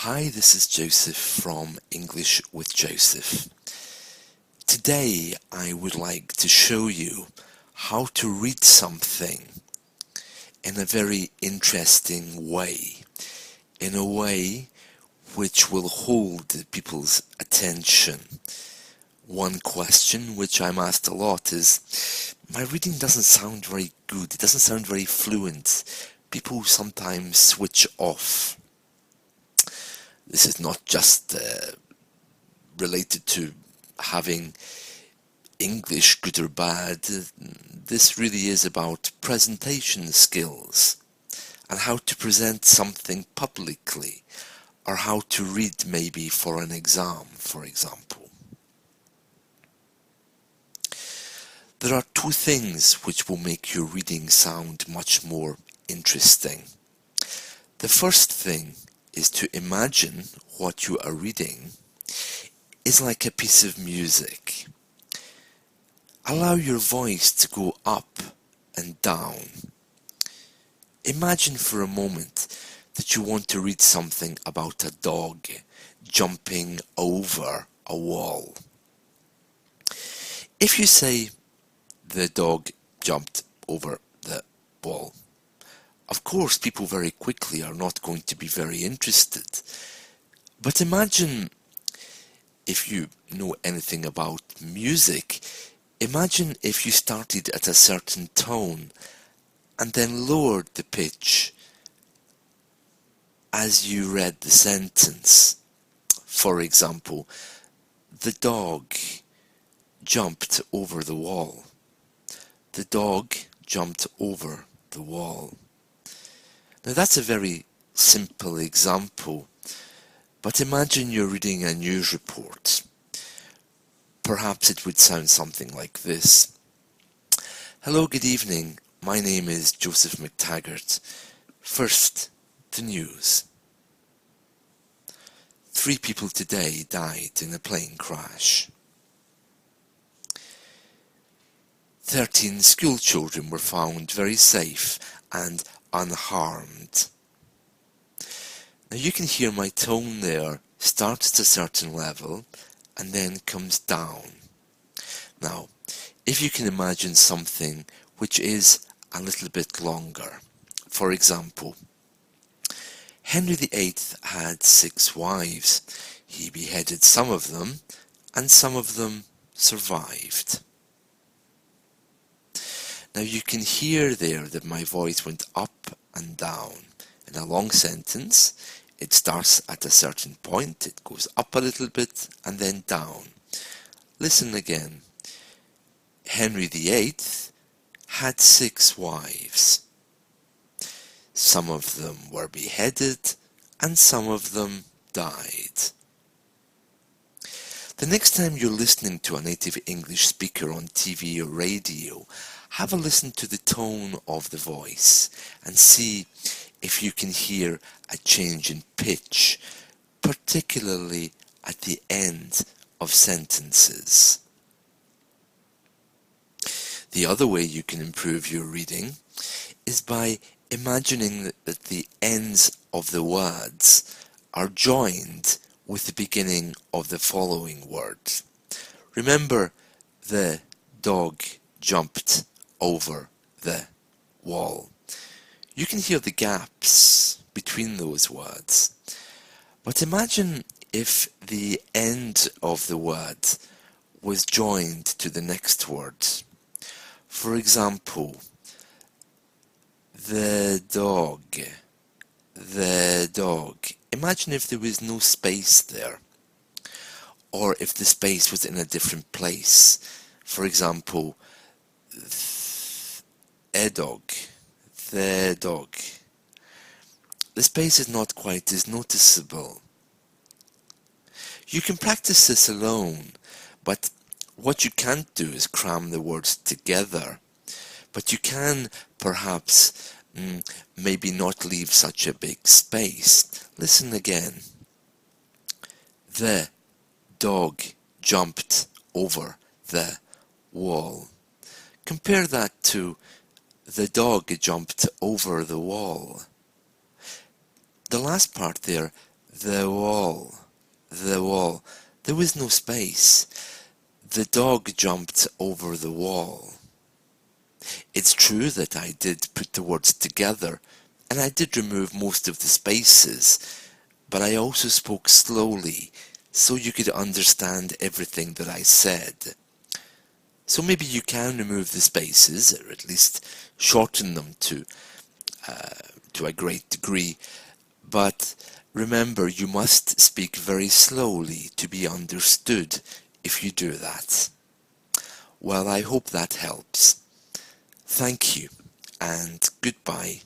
Hi, this is Joseph from English with Joseph. Today I would like to show you how to read something in a very interesting way, in a way which will hold people's attention. One question which I'm asked a lot is, my reading doesn't sound very good, it doesn't sound very fluent. People sometimes switch off. This is not just related to having English good or bad. This really is about presentation skills and how to present something publicly, or how to read maybe for an exam, for example. There are two things which will make your reading sound much more interesting. The first thing is to imagine what you are reading is like a piece of music. Allow your voice to go up and down. Imagine for a moment that you want to read something about a dog jumping over a wall. If you say, the dog jumped over the wall, of course people very quickly are not going to be very interested. But imagine, if you know anything about music, imagine if you started at a certain tone and then lowered the pitch as you read the sentence. For example, the dog jumped over the wall. The dog jumped over the wall. Now that's a very simple example, but imagine you're reading a news report. Perhaps it would sound something like this. Hello, good evening. My name is Joseph McTaggart. First, the news. 3 people today died in a plane crash. 13 school children were found very safe and unharmed. Now you can hear my tone there starts at a certain level and then comes down. Now, if you can imagine something which is a little bit longer. For example, Henry VIII had 6 wives. He beheaded some of them, and some of them survived. Now you can hear there that my voice went up and down. In a long sentence, it starts at a certain point, it goes up a little bit, and then down. Listen again. Henry VIII had 6 wives. Some of them were beheaded, and some of them died. The next time you're listening to a native English speaker on TV or radio, have a listen to the tone of the voice and see if you can hear a change in pitch, particularly at the end of sentences. The other way you can improve your reading is by imagining that the ends of the words are joined with the beginning of the following word. Remember, the dog jumped over the wall. You can hear the gaps between those words. But imagine if the end of the word was joined to the next word. For example, the dog. Imagine if there was no space there, or if the space was in a different place. For example, a dog. The dog. The space is not quite as noticeable. You can practice this alone, but what you can't do is cram the words together. But you can perhaps maybe not leave such a big space. Listen again. The dog jumped over the wall. Compare that to the dog jumped over the wall. The last part there, The wall. The wall. There was no space. The dog jumped over the wall. It's true that I did put the words together, and I did remove most of the spaces, but I also spoke slowly, so you could understand everything that I said. So maybe you can remove the spaces, or at least shorten them to a great degree, but remember you must speak very slowly to be understood if you do that. Well, I hope that helps. Thank you, and goodbye.